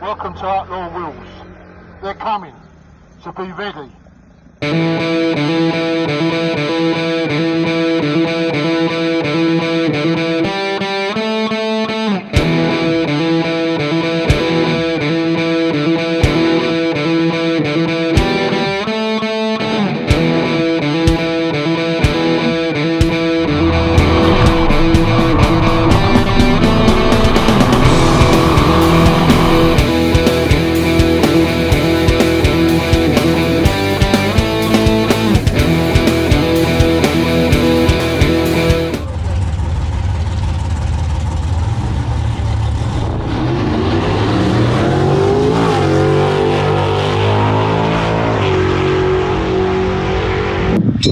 Welcome to Outlaw Wheels. They're coming, so be ready.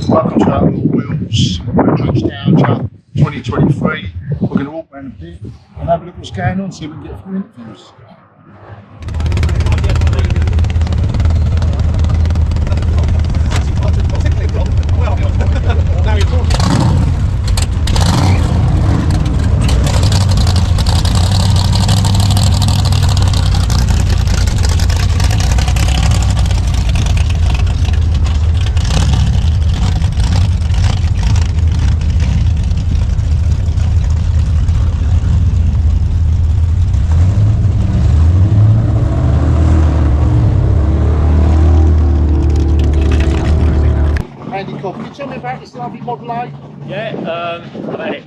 Welcome to Outlaw Wheels, Dragstalgia 2023. We're going to walk around a bit and have a look what's going on, see if we can get a few interviews. Can you tell me about this lovely Model A? Yeah, I've had it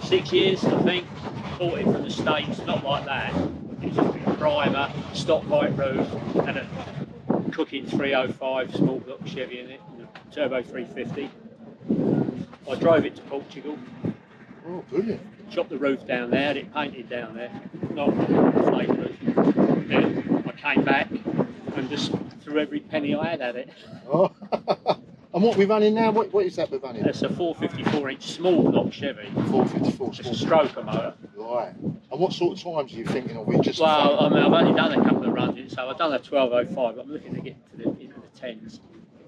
6 years, I think. Bought it from the States, not like that. It's a primer, stock white roof, and a cooking 305 small block Chevy in it, and a turbo 350. I drove it to Portugal. Oh, brilliant. Chopped the roof down there, had it painted down there, not fake roof. Then I came back and just threw every penny I had at it. Oh. And what we're running now, what is that we're running? It's a 454-inch small block Chevy. 454 It's a stroker motor. Right. And what sort of times are you thinking of? It just well, I mean, I've only done a couple of runs in it, so I've done a 1205. I'm looking to get into the 10s.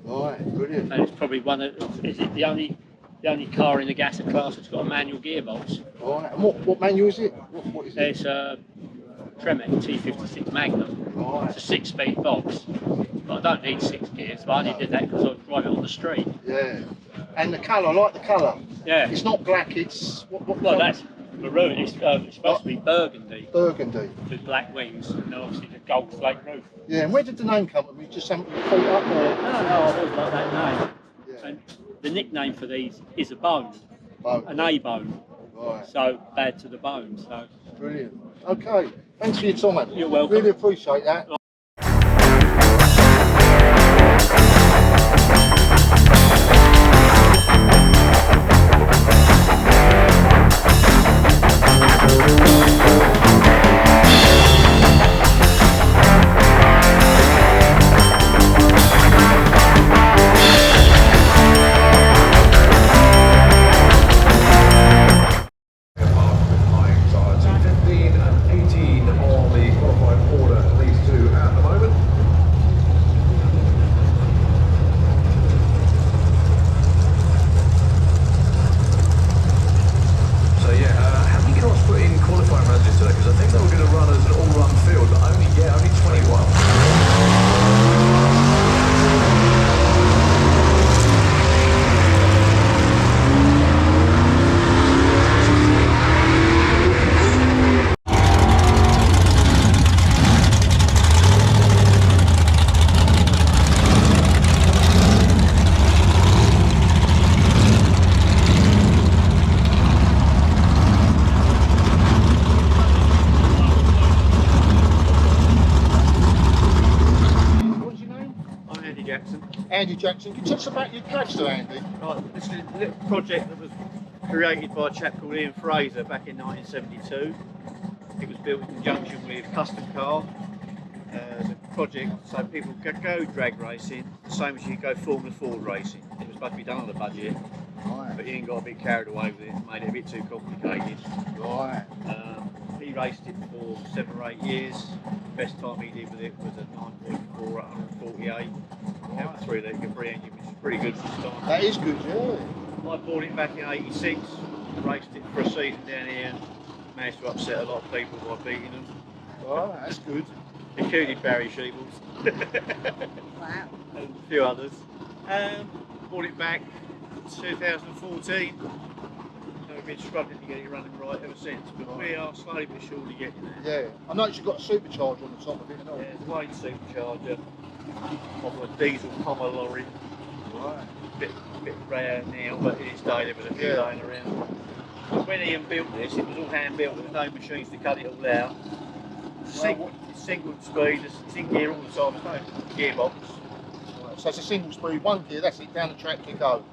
Right, brilliant. And it's probably one of, is it the only car in the Gasser class that's got a manual gearbox? Right. And what manual is it? What is it? It's a Tremec T56 Magnum. Right. It's a 6-speed box. But I don't need 6 gears, but I only did that because I drive it on the street. Yeah. And the colour, I like the colour. Yeah. It's not black, it's... What well, colour? that's maroon. It's supposed to be burgundy. Burgundy. With black wings and obviously the gold flake roof. Yeah, and where did the name come from? You just haven't thought up or... No, I've always liked that name. Yeah. And the nickname for these is a bone. Bone. An A-bone. Right. So bad to the bone. So Brilliant. Okay. Thanks for your time. You're welcome. Really appreciate that. Andy Jackson. Can you tell us about your dragster, Andy? Right, this is a little project that was created by a chap called Ian Fraser back in 1972. It was built in conjunction with Custom Car. The project so people could go drag racing the same as you go Formula Ford racing. It was supposed to be done on a budget, Right. but Ian got a bit carried away with it and made it a bit too complicated. Right. He raced it for 7 or 8 years. The best time he did with it was at 9.4 at 148. Right. 3-litre Capri engine, which is pretty good for the time. That is good, yeah. I bought it back in '86, raced it for a season down here, managed to upset a lot of people by beating them. Oh, that's good. Including Barry Sheebles. Wow. And a few others. Bought it back 2014. So we've been struggling to get it running right ever since, but we are slowly but surely getting there. Yeah. I noticed you've got a supercharger on the top of it and all. Yeah, it's a Wayne supercharger of a diesel comma lorry. Right. Bit rare now, but in its day there was a few laying around. When Ian built this, it was all hand built. There was no machines to cut it all out. Single speed, it's in gear all the time. There's no gearbox. Right. So it's a single speed, one gear. That's it. Down the track you go.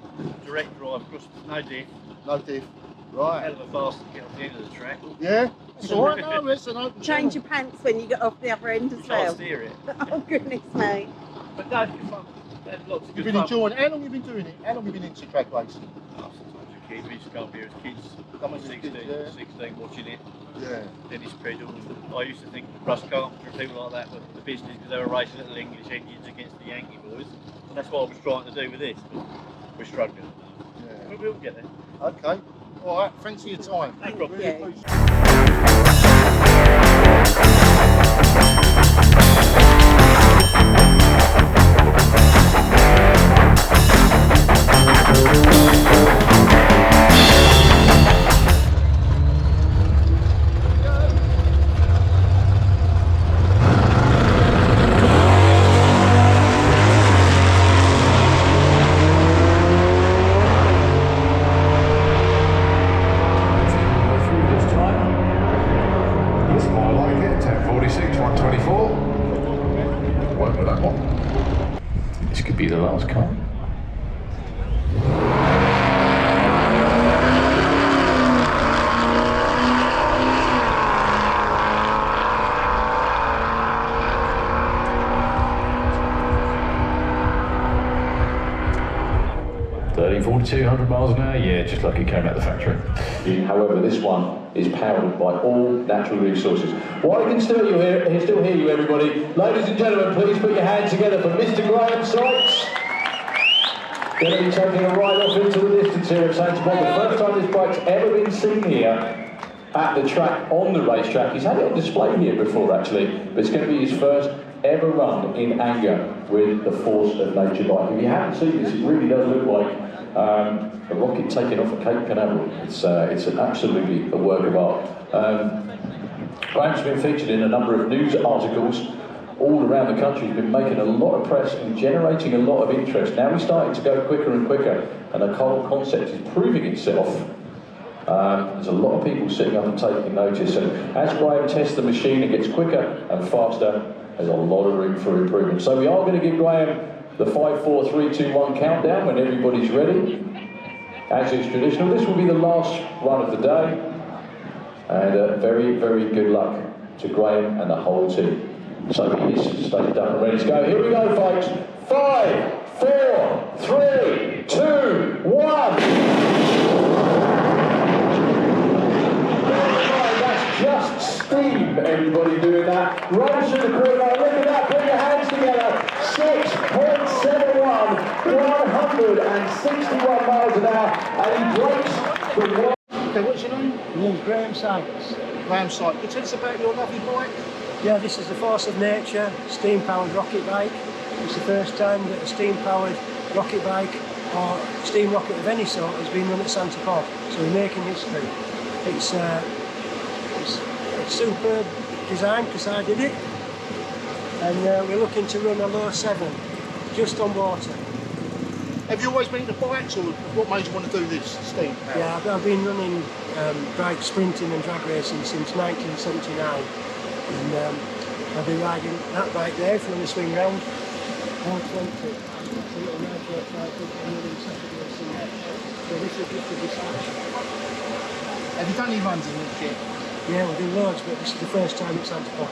Direct drive, across, no diff. No diff. Right. Hell of a fast to get off the end of the track. Yeah. It's all right. No, it's an open Change channel. your pants when you get off the other end as You can't well. steer it. Oh goodness me. But no, it's good fun. There's lots of You've good been fun. enjoying it. How long have you been doing it? How long have you been into track racing? Oh, sometimes with kids, we used to come here as kids. Come as 16, kids, yeah. 16 watching it. Yeah. Dennis Pedal. I used to think Russ Carpenter and people like that were the business because they were racing little English engines against the Yankee boys. And that's what I was trying to do with this, but we're struggling. Yeah. But we'll get there. Okay. All right. Thanks for your time. No problem. Yeah. Really appreciate Yes, more like it. 1046, 124. Won't know that one. This could be the last car. Thirty, 4200 miles an hour, yeah, just like it came out the factory. However, this one is powered by all natural resources. While I can still hear you, everybody, ladies and gentlemen, please put your hands together for Mr. Graham Sykes. Going to be taking a ride off into the distance here at Saints Bond. The first time this bike's ever been seen here at the track, on the racetrack. He's had it on display here before, actually, but it's going to be his first ever run in anger with the Force of Nature bike. If you haven't seen this, it really does look like a rocket taking off a Cape Canaveral. It's absolutely a work of art. Graham's been featured in a number of news articles all around the country. He's been making a lot of press and generating a lot of interest. Now he's starting to go quicker and quicker, and the whole concept is proving itself. There's a lot of people sitting up and taking notice, and as Graham tests the machine and gets quicker and faster, there's a lot of room for improvement. So we are going to give Graham the 5, 4, 3, 2, 1 countdown when everybody's ready. As is traditional, this will be the last run of the day. And very, very good luck to Graham and the whole team. So he is staged up and ready to go. Here we go, folks. 5, 4, 3, 2, 1. That's just steam, everybody doing that. Rose to the corner, look at that, put your hands together. 6.71, 161 miles an hour, and he breaks the one. Okay, what's your name? My name's Graham Sykes. Graham Sykes. Can you tell us about your lovely bike? Yeah, this is the Force of Nature steam-powered rocket bike. It's the first time that a steam-powered rocket bike or steam rocket of any sort has been run at Santa Pod. So we're making history. It's superb design because I did it. And we're looking to run a low 7, just on water. Have you always been into bikes, or what made you want to do this steam? Yeah, I've been running bike sprinting and drag racing since 1979. And I've been riding that bike there if you want to swing round. 120. It's a little nice work bike, I'm running Saturday or Sunday. So this is just a distraction. Have you done any runs in this yet? Yeah, we've done loads, but this is the first time it's Santa Pod.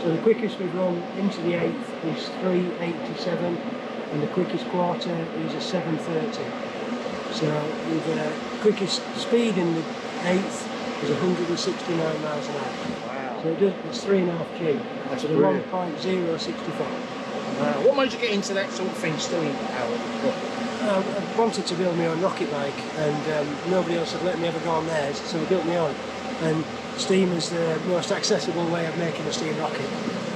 So the quickest we've run into the 8th is 3:87, and the quickest quarter is a 7:30. So we've quickest speed in the 8th is 169 miles an hour. Wow. So it's 3.5 G. That's so the brilliant. 1.064. Wow. What made you get into that sort of thing, steam powered? I wanted to build my own rocket bike, and nobody else had let me ever go on theirs, so I built my own. and steam is the most accessible way of making a steam rocket.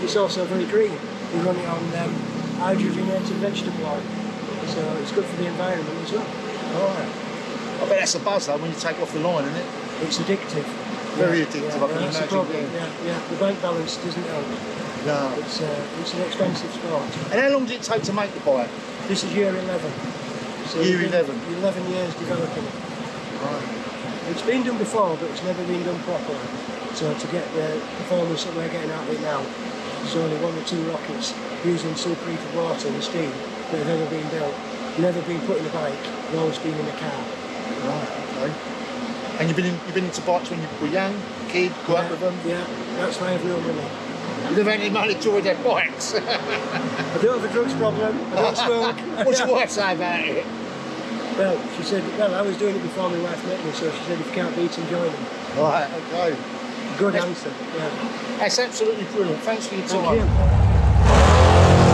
It's also very green. We run it on hydrogenated vegetable oil, so it's good for the environment as well. Right. I bet that's a buzz though when you take off the line, isn't it? It's addictive. Very addictive, I can that's the imagine. problem. Yeah. The bank balance doesn't help. No. It's an expensive sport. And how long did it take to make the bike? This is year 11. So Year we've 11? been 11 years developing it. Right. It's been done before, but it's never been done properly. So to get the performance that we're getting out of it now, there's only 1 or 2 rockets using superheated water and steam that have ever been built. Never been put in a bike, they've always been in a car. Right, okay. And you've been into bikes when you were young, kid, grew up with them? Yeah, that's why I have no money. You never had any money to their bikes? I don't have a drugs problem, I don't smoke. What's your wife say about it? Well, she said, well, I was doing it before my wife met me, so she said if you can't beat them, join them. Right, okay. Good answer, yeah. That's absolutely brilliant. Thanks for your time. Thank you.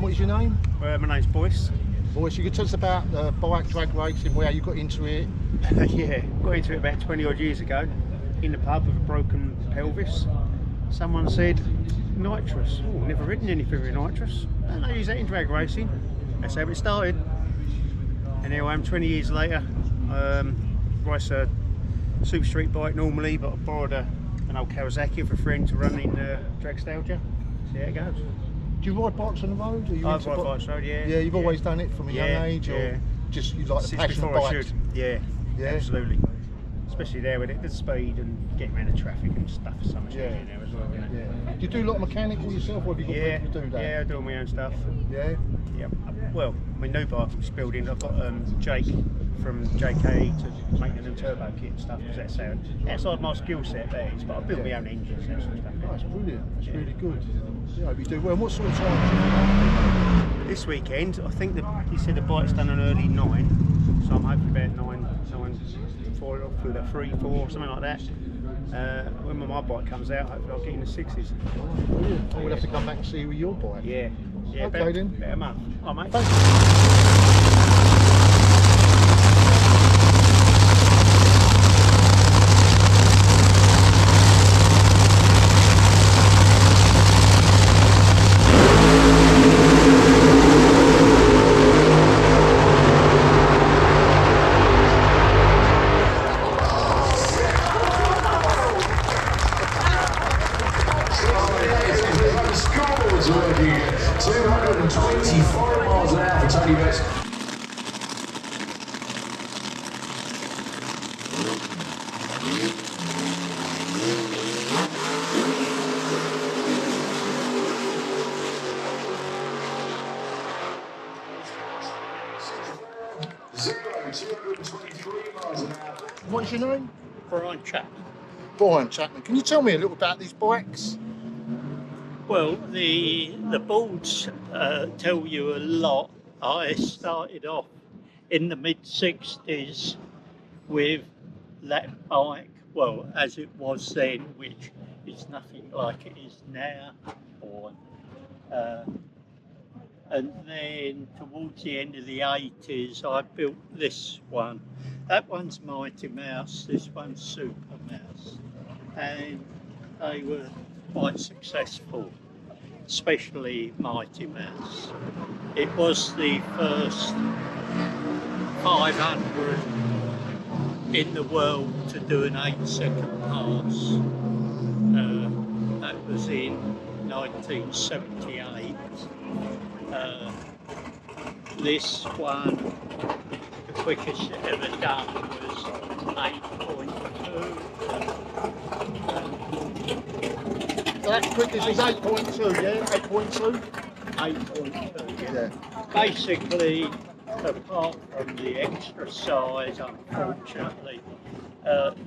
What is your name? My name's Boyce. Boyce, you could tell us about the bike drag racing, how you got into it. Yeah, got into it about 20 odd years ago in the pub with a broken pelvis. Someone said nitrous. Oh, never ridden anything with nitrous. And I use that in drag racing. That's how it started. And here I am 20 years later. Race a super street bike normally, but I borrowed an old Kawasaki of a friend to run in Dragstalgia. See how it goes. Do you ride bikes on the road? Are you I into ride bi- bikes road, yeah. Yeah, you've always done it from a young age, or just you like the Since passion of before I bikes? should. Yeah, Yeah? absolutely. Especially there with it, the speed and getting around the traffic and stuff is so much Yeah. easier now as well, you know. Yeah. Do you do a lot of mechanical yourself, or have you got Yeah, people to do that? yeah, I do all my own stuff. Yeah? Yeah. Well, my new bike was building. I've got Jake from JK to make a new turbo kit and stuff, because that's how outside my skill set there is. But I built my own engines and that sort of stuff. That's brilliant. That's really good. Yeah, I hope you do well. And what sort of time? This weekend, I think he said the bike's done an early 9, so I'm hoping about 9, 4, or through the 3, 4, something like that. When my bike comes out, hopefully I'll get in the 6s. Brilliant. We'll have to come back and see you with your bike. Yeah, yeah. Okay then. About a month. Oh, mate. Scores working at 224 miles an hour for Tony Best. Zero, 223 miles an hour. What's your name? Brian Chapman. Brian Chapman. Can you tell me a little about these bikes? Well, the boards tell you a lot. I started off in the mid-60s with that bike, well, as it was then, which is nothing like it is now, or And then towards the end of the 80s, I built this one. That one's Mighty Mouse, this one's Super Mouse. And they were quite successful, especially Mighty Mouse. It was the first 500 in the world to do an 8-second pass. That was in 1978. This one, the quickest ever done was 8.2. That quickest is 8.2, yeah? 8.2? 8.2, yeah. Yeah. Basically, apart from the extra size, unfortunately,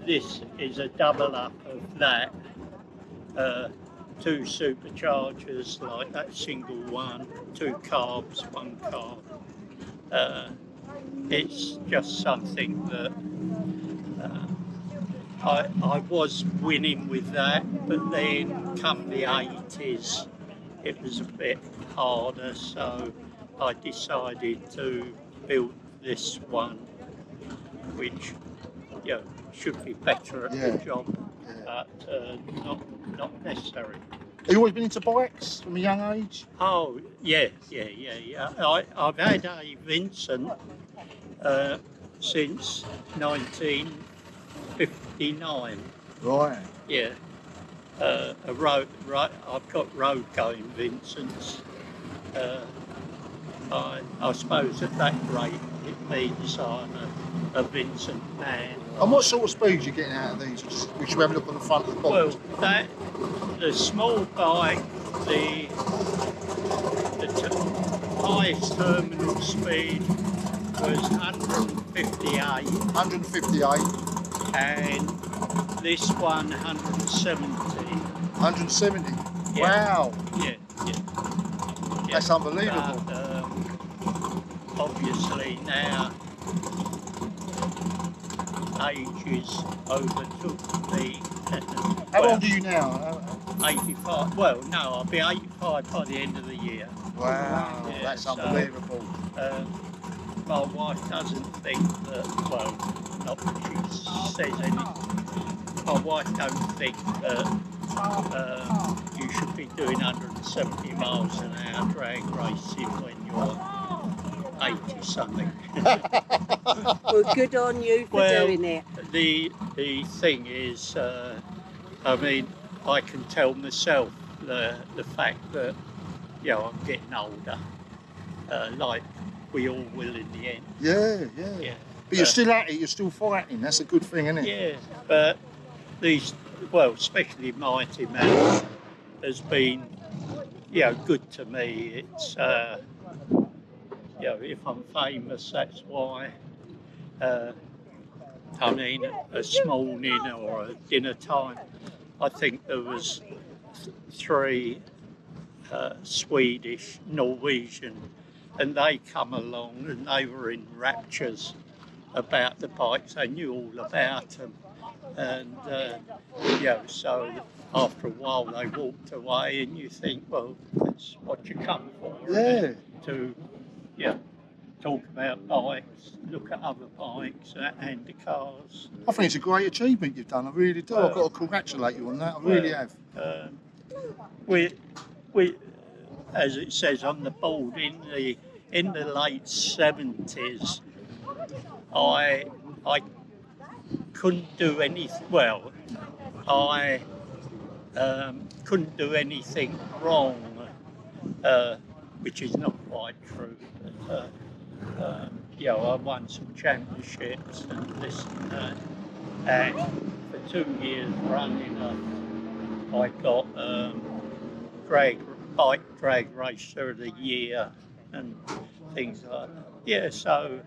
this is a double up of that. 2 superchargers like that single one, 2 carbs, 1 carb. It's just something that I was winning with that, but then come the 80s, it was a bit harder, so I decided to build this one, which should be better at the job, but not necessary. Have you always been into bikes from a young age? Oh, yeah. I've had a Vincent since 1959. Right. Yeah. I've got road going Vincents. I suppose at that rate it means I'm a Vincent man. And what sort of speeds are you getting out of these? We should have a look on the front of the box. Well, the small bike, the highest terminal speed was 158. 158. And this one 170. 170? Yeah. Wow. Yeah. That's unbelievable. But, obviously now ages overtook me. How old are you now? 85. Well, no, I'll be 85 by the end of the year. Wow, Yeah, that's so, unbelievable. My wife doesn't think that, well, not that she says anything. My wife don't think that you should be doing 170 miles an hour drag racing when you're 80 something. Well, good on you for doing it. The thing is, I mean, I can tell myself the fact that I'm getting older, like we all will in the end. Yeah. But you're still at it, you're still fighting. That's a good thing, isn't it? Yeah, but these, well, especially Mighty Mouse has been, good to me. It's, if I'm famous, that's why. I mean, this morning or at dinner time, I think there was 3 Swedish, Norwegian, and they come along and they were in raptures about the bikes. They knew all about them, and so after a while they walked away, and you think, well, that's what you come for, to talk about bikes, look at other bikes and the cars. I think it's a great achievement you've done. I really do. I've got to congratulate you on that. I really have. We, as it says on the board, in the late 70s, I couldn't do anything. Well, I couldn't do anything wrong, which is not quite true. But, I won some championships and this and that. And for 2 years running, I got bike drag racer of the year and things like that. Yeah, so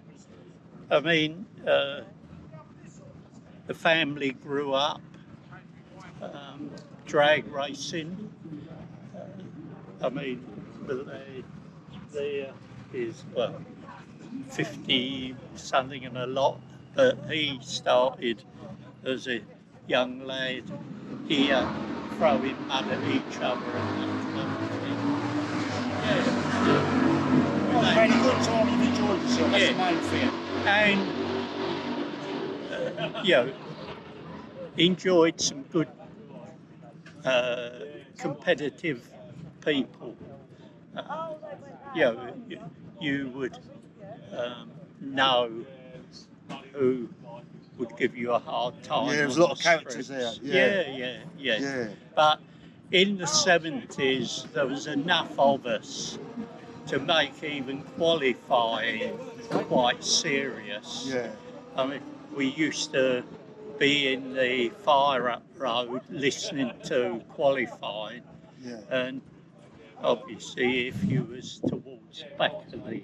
I mean, the family grew up drag racing. I mean, there is 50 something and a lot, but he started as a young lad here throwing mud at each other and that kind of thing. Yeah. had a good time, you've enjoyed yourself, that's the main thing. And enjoyed some good competitive people. You would know who would give you a hard time. Yeah, there was a lot of characters there. Yeah. But in the 70s, there was enough of us to make even qualifying quite serious. Yeah. I mean, we used to be in the fire-up road listening to qualifying, and obviously if you was towards back of the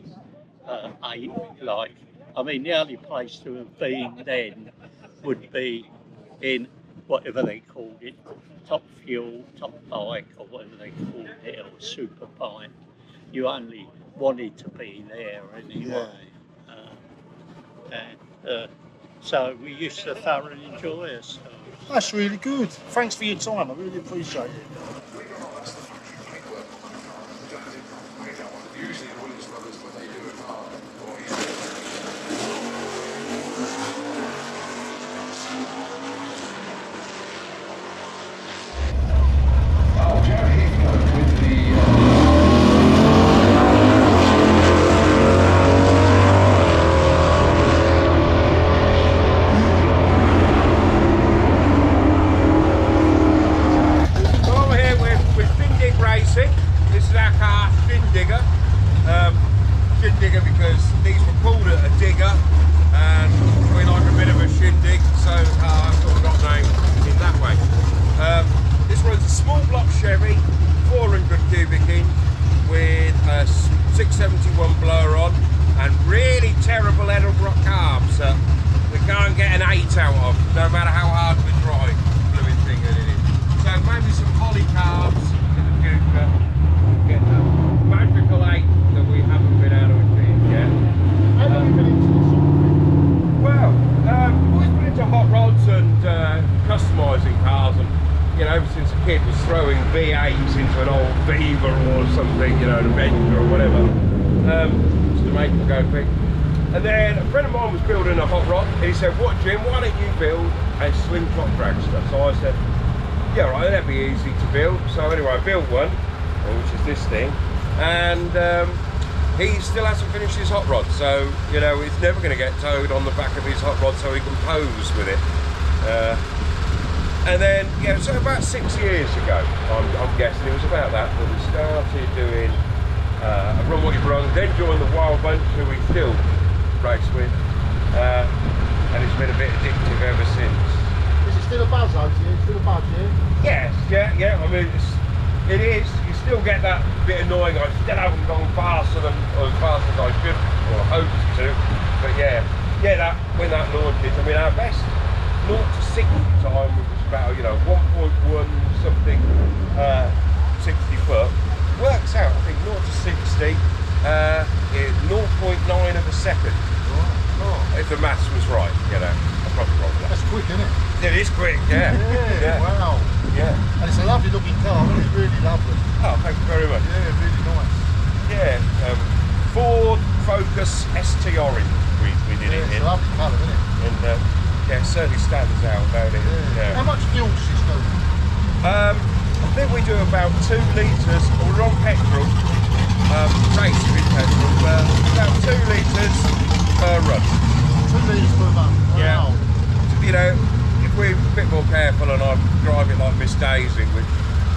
8, like, I mean, the only place to have been then would be in whatever they called it, top fuel, top bike, or whatever they called it, or super bike. You only wanted to be there anyway. So we used to thoroughly enjoy ourselves. That's really good. Thanks for your time, I really appreciate it. Because these were pulled at a digger and we like a bit of a shindig, so I sort of got named in that way. This one's a small block Chevy, 400 cubic inch with a 671 blower on and really terrible Edelbrock carbs that we can't get an 8 out of, no matter how hard we try. Blooming thing that it is. So maybe some poly carbs in the future. Get that magical 8 that we haven't been able to achieve yet. How long have you been into this sort of thing? Well, I've always been into hot rods and customising cars, and ever since a kid was throwing V8s into an old Beaver or something, an Avenger or whatever, just to make them go quick. And then a friend of mine was building a hot rod, and he said, "What, Jim, why don't you build a slingshot dragster?" So I said, "Yeah, right, that'd be easy to build." So anyway, I built one, which is this thing, and he still hasn't finished his hot rod, so he's never going to get towed on the back of his hot rod so he can pose with it. And then, so about 6 years ago, I'm guessing it was about that we started doing a Run What You've Run, then joined the Wild Bunch, who we still race with, and it's been a bit addictive ever since. Is it still a buzz out here? Still a buzz here? Yes, yeah. I mean, it is. You still get that bit annoying. I still haven't gone faster than as fast as I should or hoped to. But that when that launches, I mean, our best 0 to 60 time was about 1.1 something 60 foot. Works out, I think 0 to 60 is 0.9 of a second. If the maths was right, I'm probably wrong with that. That's quick, isn't it? It is quick, yeah. Wow. Yeah. And it's a lovely looking car, isn't it? It's really lovely. Oh, thank you very much. Yeah, really nice. Yeah, Ford Focus ST Orange, we did it in. It's a lovely colour, isn't it? And it certainly stands out, don't it? Yeah. How much fuel does this do? I think we do about 2 litres, we're on petrol, racing with petrol, about 2 litres per run. 2 litres per month. Wow. Yeah. If we're a bit more careful and I drive it like Miss Daisy, which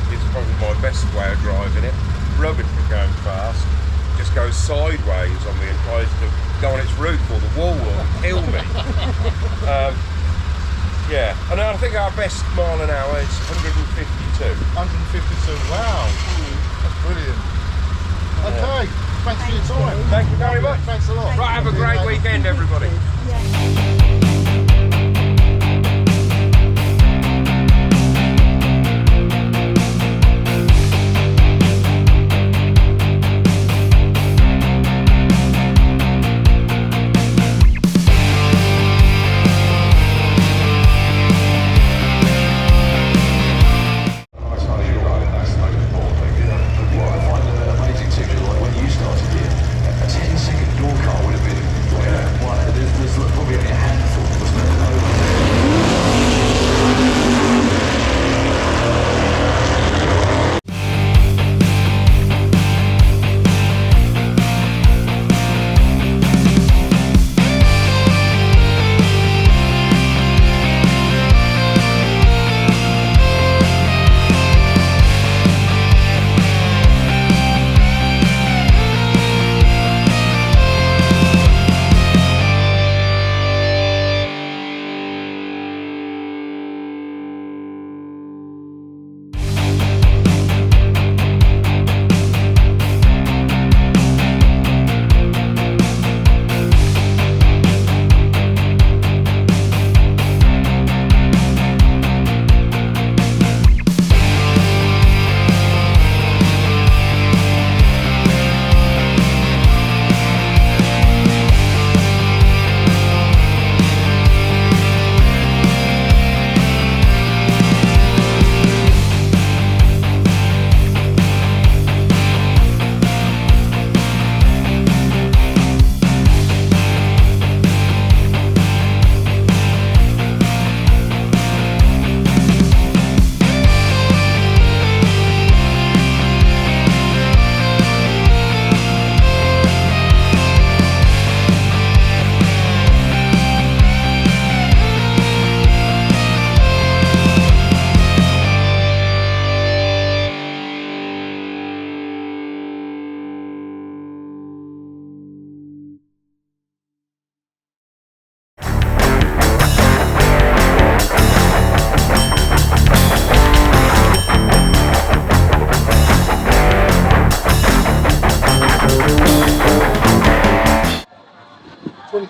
is probably my best way of driving it, rubbish for going fast, just goes sideways on me and tries to go on its roof or the wall or kill me. Yeah, and I think our best mile an hour is 152. 152, wow. That's brilliant. Okay, thanks for your time. Thank you very much. Thanks a lot. Right, have a great weekend, everybody. Amazing to when you started here.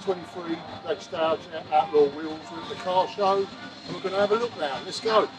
2023 Dragstalgia Outlaw wheels. We're at the car show and we're going to have a look round. Let's go.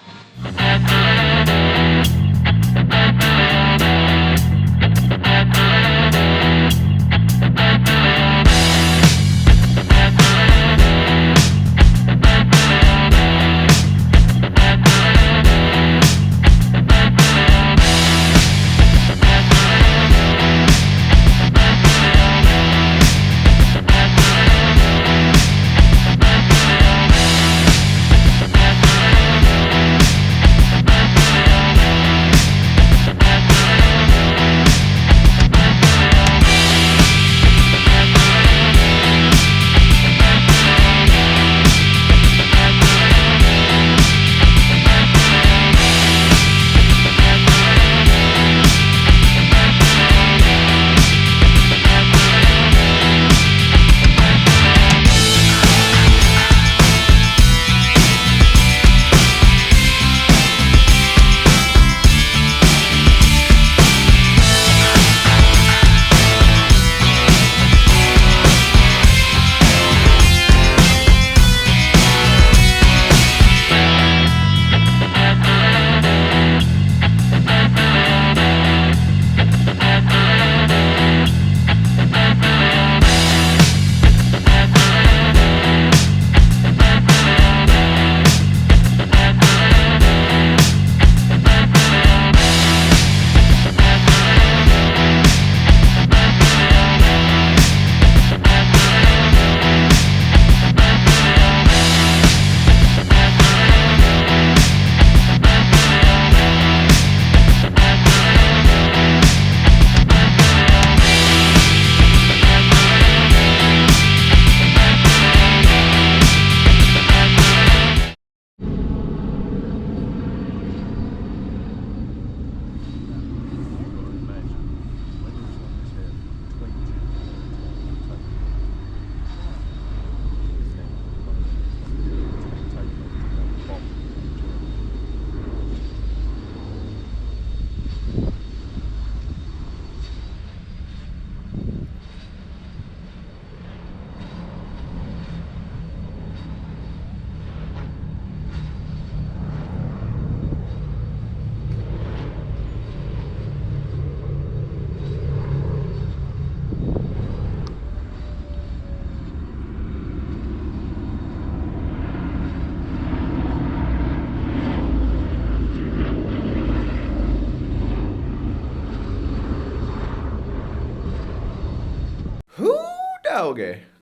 Doggy.